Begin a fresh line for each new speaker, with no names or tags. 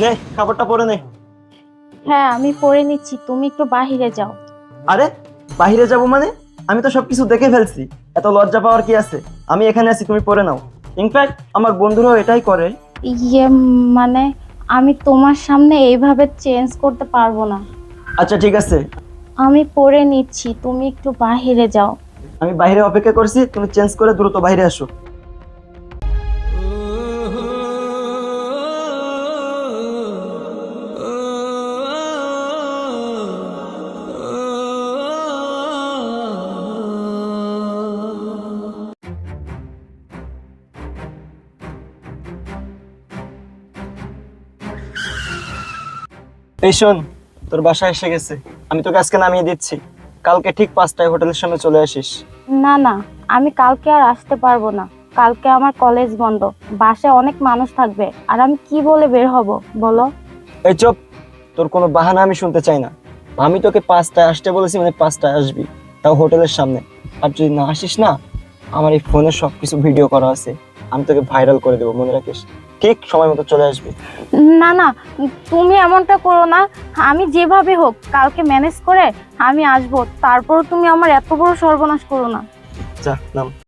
নে খাবারটা পরে নে।
হ্যাঁ আমি পরে নিচ্ছি, তুমি একটু বাহিরে যাও।
আরে বাইরে যাব মানে? আমি তো সবকিছু দেখে ফেলছি, এত লজ্জা পাওয়ার কি আছে? আমি এখানে আছি, তুমি পরে নাও। ইনফ্যাক্ট আমার বন্ধুরাও এটাই করে।
ইয়ে মানে আমি তোমার সামনে এইভাবে চেঞ্জ করতে পারবো না।
আচ্ছা ঠিক আছে,
আমি পরে নিচ্ছি, তুমি একটু বাহিরে যাও।
আমি বাইরে অপেক্ষা করছি, তুমি চেঞ্জ করে দ্রুত বাইরে আসো। এই শোন, তোর বাসা এসে গেছে, আমি তোকে আজকে নামিয়ে দিচ্ছি। কালকে ঠিক 5টায় হোটেলের সামনে চলে আসিস।
না না, আমি কালকে আর আসতে পারবো না। কালকে আমার কলেজ বন্ধ, বাসায় অনেক মানুষ থাকবে, আর আমি কি বলে বের হব বলো?
এই চুপ, তোর কোনো বাহানা আমি শুনতে চাই না। আমি তোকে 5টায় আসতে বলেছি, মানে 5টায় আসবি, তাও হোটেলের সামনে। আর যদি না আসিস না, আমার এই ফোনে সবকিছু ভিডিও করা আছে, আমি তোকে ভাইরাল করে দেবো, মনে রাখিস। ঠিক সময় মতো চলে আসবি।
না না, তুমি এমনটা করো না। আমি যেভাবে হোক কালকে ম্যানেজ করে আমি আসবো, তারপর তুমি আমার এত বড় সর্বনাশ করো না।
যা নাম।